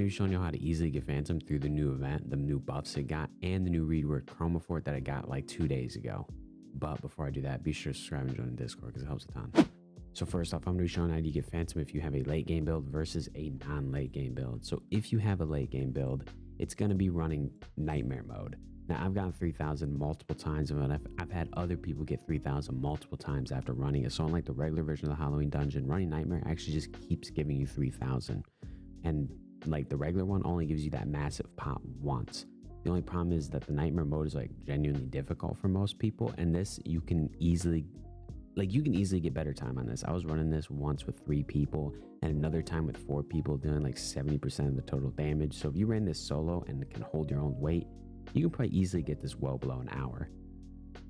going to be showing you how to easily get Phantom through the new event, the new buffs it got, and the new rework chroma for it that I got like 2 days ago. But before I do that, be sure to subscribe and join the Discord because it helps a ton. So first off, I'm going to be showing how you get Phantom if you have a late game build versus a non-late game build. So if you have a late game build, it's going to be running Nightmare mode. Now, I've gotten 3,000 multiple times, and I've had other people get 3,000 multiple times after running it. So unlike the regular version of the Halloween dungeon, running Nightmare actually just keeps giving you 3,000. And like the regular one only gives you that massive pop once. The only problem is that the Nightmare mode is like genuinely difficult for most people, and this you can easily get better time on this. I was running this once with 3 people and another time with 4 people, doing like 70% of the total damage. So if you ran this solo and can hold your own weight, you can probably easily get this well below an hour.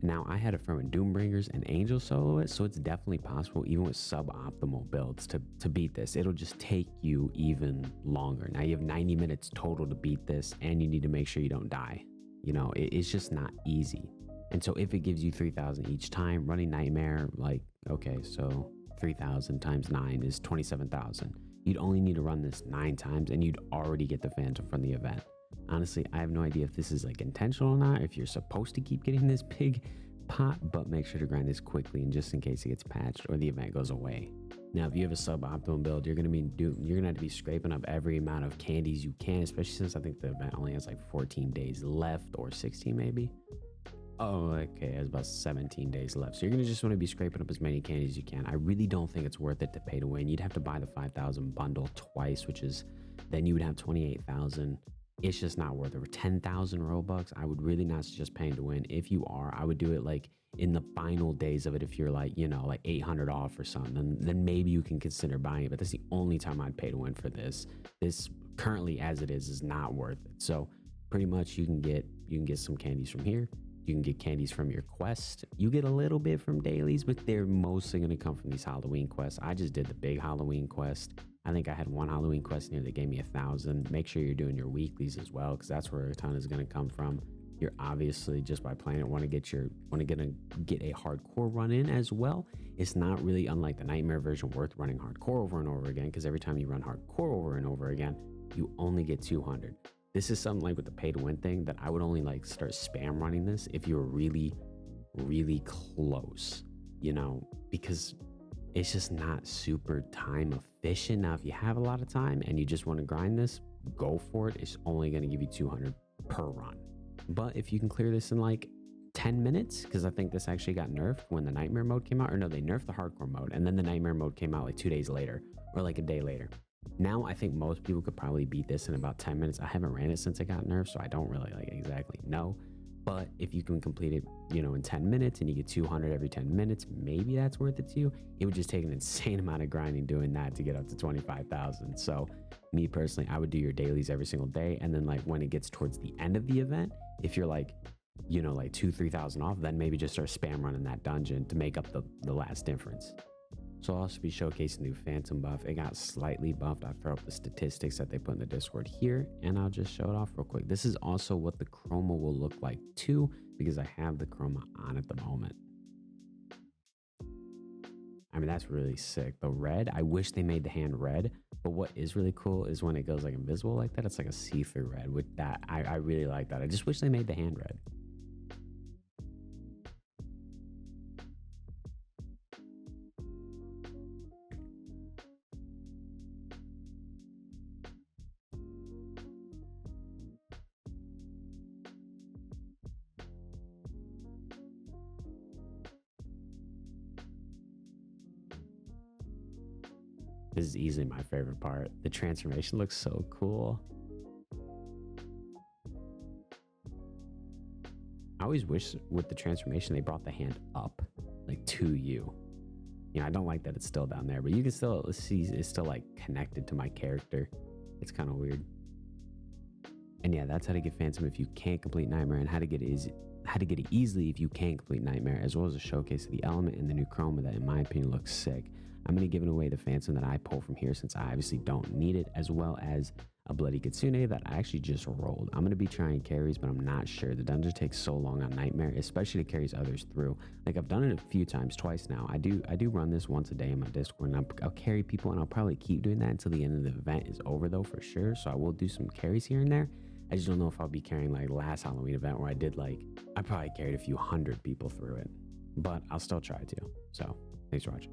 Now, I had it from Doombringers and Angel solo it, so it's definitely possible, even with suboptimal builds, to beat this. It'll just take you even longer. Now, you have 90 minutes total to beat this, and you need to make sure you don't die. You know, it's just not easy. And so if it gives you 3,000 each time, running Nightmare, like, okay, so 3,000 times 9 is 27,000. You'd only need to run this 9 times, and you'd already get the Phantom from the event. Honestly, I have no idea if this is like intentional or not, if you're supposed to keep getting this big pot, but make sure to grind this quickly and just in case it gets patched or the event goes away. Now, if you have a suboptimal build, you're gonna have to be scraping up every amount of candies you can, especially since I think the event only has like 14 days left, or 16 maybe. Oh, okay, it has about 17 days left. So you're gonna just want to be scraping up as many candies as you can. I really don't think it's worth it to pay to win. You'd have to buy the 5,000 bundle twice, which is, then you would have 28,000. It's just not worth it. For 10,000 Robux, I would really not suggest paying to win. If you are, I would do it like in the final days of it. If you're like, you know, like 800 off or something, then maybe you can consider buying it. But that's the only time I'd pay to win for this. This currently as it is not worth it. So pretty much you can get some candies from here. You can get candies from your quest. You get a little bit from dailies, but they're mostly going to come from these Halloween quests. I just did the big Halloween quest. I think I had one Halloween quest in here that gave me 1,000. Make sure you're doing your weeklies as well, because that's where a ton is going to come from. You're obviously, just by playing it, want to get a hardcore run in as well. It's not really, unlike the Nightmare version, worth running hardcore over and over again, because every time you run hardcore over and over again, you only get 200. This is something like with the pay to win thing that I would only like start spam running this if you were really, really close, you know, because it's just not super time efficient. Now, if you have a lot of time and you just want to grind this, go for it. It's only going to give you 200 per run. But if you can clear this in like 10 minutes, because I think this actually got nerfed when the Nightmare mode came out, or no, they nerfed the hardcore mode and then the Nightmare mode came out like 2 days later or like a day later. Now, I think most people could probably beat this in about 10 minutes. I haven't ran it since it got nerfed, so I don't really like exactly know. But if you can complete it, you know, in 10 minutes and you get 200 every 10 minutes, maybe that's worth it to you. It would just take an insane amount of grinding doing that to get up to 25,000. So me personally, I would do your dailies every single day. And then like when it gets towards the end of the event, if you're like, you know, like 2,000-3,000 off, then maybe just start spam running that dungeon to make up the last difference. So I'll also be showcasing the new Phantom buff. It got slightly buffed. I'll throw up the statistics that they put in the Discord here, and I'll just show it off real quick. This is also what the chroma will look like too, because I have the chroma on at the moment. I mean, that's really sick. The red, I wish they made the hand red, but what is really cool is when it goes like invisible like that, it's like a see-through red. With that, I really like that. I just wish they made the hand red. This is easily my favorite part. The transformation looks so cool. I always wish with the transformation they brought the hand up, like to you. You know, I don't like that it's still down there, but you can still see it's still like connected to my character. It's kind of weird. And yeah, that's how to get Phantom if you can't complete Nightmare, and how to get it easily if you can complete Nightmare, as well as a showcase of the element and the new chroma that in my opinion looks sick. I'm going to be giving away the Phantom that I pull from here since I obviously don't need it, as well as a Bloody Kitsune that I actually just rolled. I'm going to be trying carries, but I'm not sure. The dungeon takes so long on Nightmare, especially to carries others through. Like, I've done it a few times, twice now. I do run this once a day in my Discord, and I'll carry people, and I'll probably keep doing that until the end of the event is over, though, for sure. So I will do some carries here and there. I just don't know if I'll be carrying like last Halloween event where I probably carried a few hundred people through it, but I'll still try to. So thanks for watching.